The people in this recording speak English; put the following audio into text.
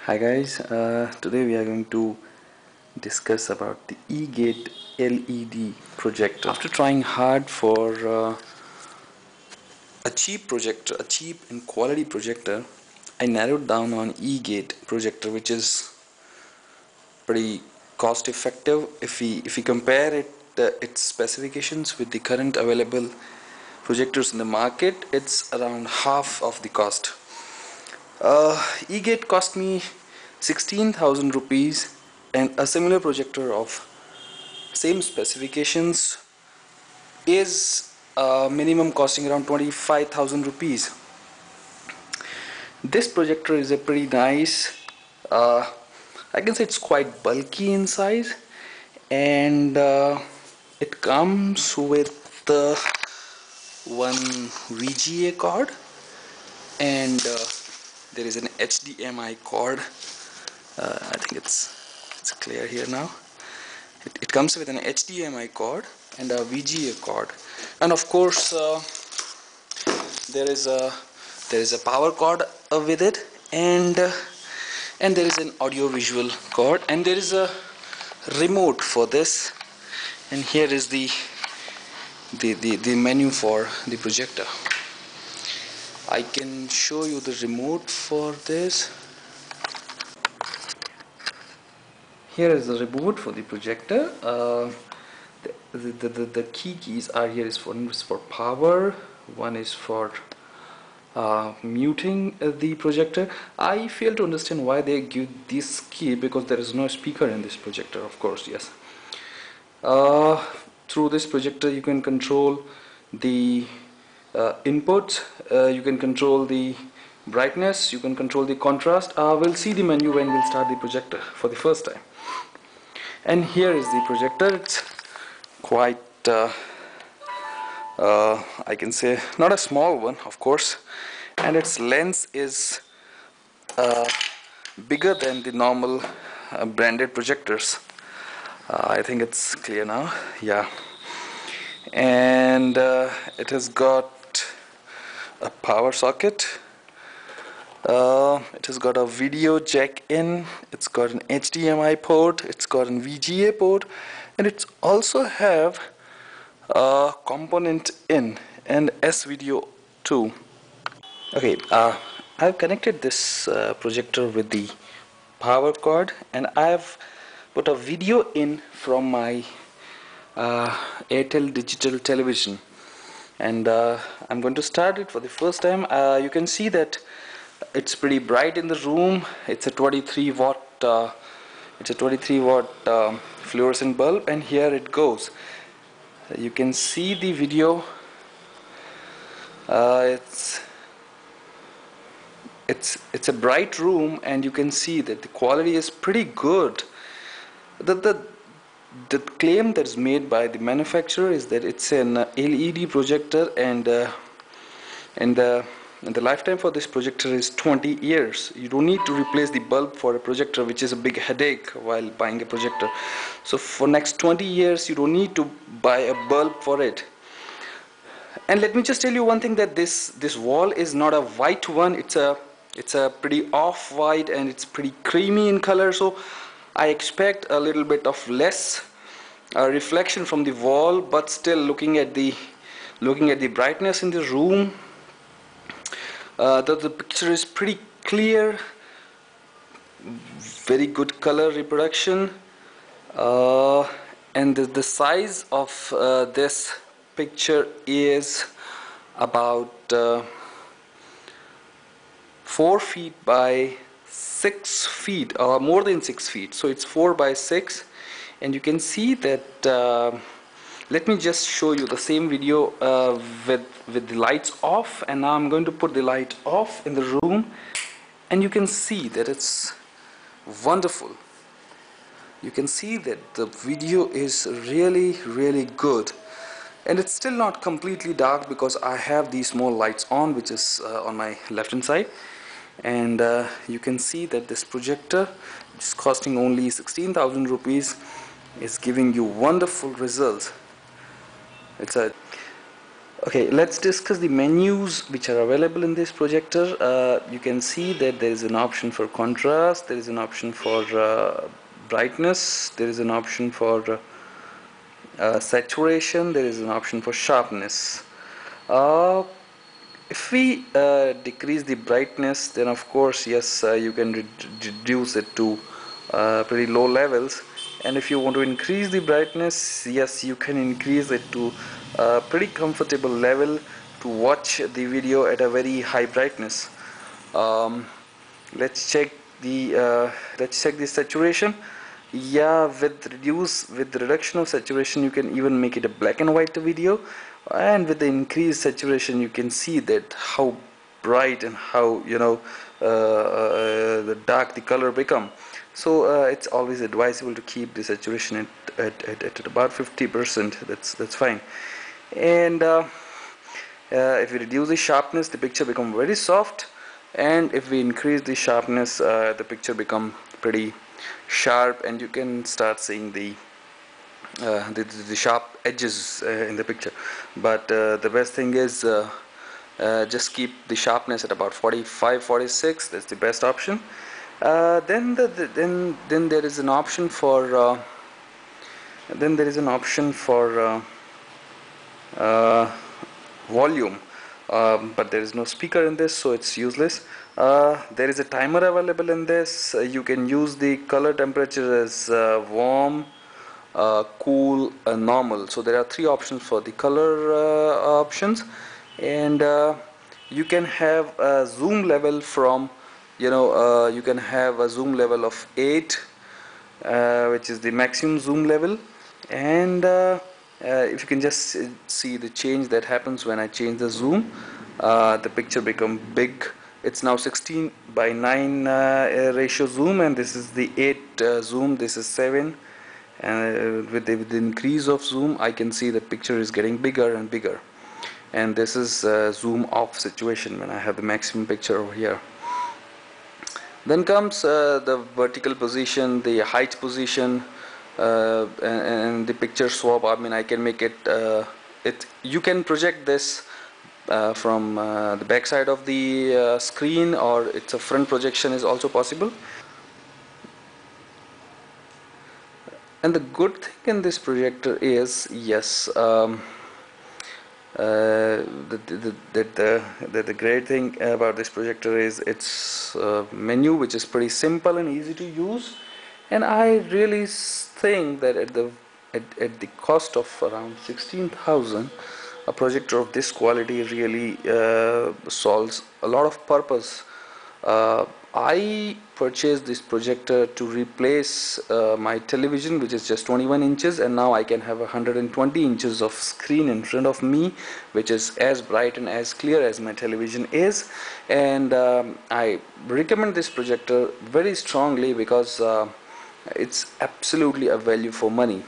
Hi guys, today we are going to discuss about the Egate LED projector. After trying hard for a cheap projector, a cheap and quality projector, I narrowed down on Egate projector, which is pretty cost effective if we compare its specifications with the current available projectors in the market. It's around half of the cost. Egate cost me 16,000 rupees, and a similar projector of same specifications is minimum costing around 25,000 rupees. This projector is a pretty nice, uh, I can say it's quite bulky in size, and it comes with one VGA cord, and there is an HDMI cord. I think it's clear here now. It comes with an HDMI cord and a VGA cord, and of course there is a power cord with it, and there is an audio visual cord, and there is a remote for this, and here is the menu for the projector. I can show you the remote for this. Here is the remote for the projector. The keys are here. One is for power, one is for muting the projector. I fail to understand why they give this key, because there is no speaker in this projector, of course. Yes, through this projector you can control the inputs, you can control the brightness, you can control the contrast. We'll see the menu when we'll start the projector for the first time. And here is the projector. It's quite I can say not a small one, of course, and its lens is bigger than the normal branded projectors. I think it's clear now. Yeah, and it has got a power socket. It has got a video jack in, it's got an HDMI port, it's got an VGA port, and it's also have a component in and S video too. Okay, I've connected this projector with the power cord, and I've put a video in from my Airtel digital television, and I'm going to start it for the first time. You can see that it's pretty bright in the room. It's a 23 watt fluorescent bulb, and here it goes. You can see the video. It's a bright room, and you can see that the quality is pretty good. The claim that's made by the manufacturer is that it's an LED projector, and the lifetime for this projector is 20 years. You don't need to replace the bulb for a projector, which is a big headache while buying a projector. So for next 20 years you don't need to buy a bulb for it. And let me just tell you one thing, that this wall is not a white one. It's a pretty off-white, and it's pretty creamy in color, so I expect a little bit of less reflection from the wall, but still looking at the brightness in the room, the picture is pretty clear, very good color reproduction, and the size of this picture is about 4 feet by 6 feet, or more than 6 feet. So it's 4 by 6, and you can see that. Let me just show you the same video with the lights off, and now I'm going to put the light off in the room, and you can see that it's wonderful. You can see that the video is really good, and it's still not completely dark because I have these small lights on, which is on my left hand side, and you can see that this projector, which is costing only 16,000 rupees, is giving you wonderful results. Okay, let's discuss the menus which are available in this projector. You can see that there is an option for contrast, there is an option for brightness, there is an option for saturation, there is an option for sharpness. Uh, if we decrease the brightness, then of course, yes, you can reduce it to pretty low levels. And if you want to increase the brightness, yes, you can increase it to a pretty comfortable level to watch the video at a very high brightness. Um, let's check the saturation. Yeah, with the reduction of saturation, you can even make it a black and white video, and with the increased saturation, you can see that how bright and how the dark the color become. So it's always advisable to keep the saturation at about 50%. That's fine. And if we reduce the sharpness, the picture become very soft, and if we increase the sharpness, the picture become pretty sharp, and you can start seeing the sharp edges in the picture. But the best thing is just keep the sharpness at about 45, 46. That's the best option. Then there is an option for volume, but there is no speaker in this, so it's useless. There is a timer available in this. You can use the color temperature as warm, cool, and normal. So there are three options for the color options, and you can have a zoom level from you can have a zoom level of 8, which is the maximum zoom level. And if you can just see the change that happens when I change the zoom, the picture become big. It's now 16 by 9 ratio zoom, and this is the 8 zoom, this is 7. And with the increase of zoom, I can see the picture is getting bigger and bigger. And this is zoom off situation when I have the maximum picture over here. Then comes the vertical position, the height position, and the picture swap. I mean, I can make it. You can project this from the back side of the screen, or it's a front projection is also possible. And the good thing in this projector is, yes, the great thing about this projector is its menu, which is pretty simple and easy to use. And I really think that at the cost of around 16,000, a projector of this quality really solves a lot of purpose. I purchased this projector to replace my television, which is just 21 inches, and now I can have 120 inches of screen in front of me, which is as bright and as clear as my television is. And I recommend this projector very strongly because it's absolutely a value for money.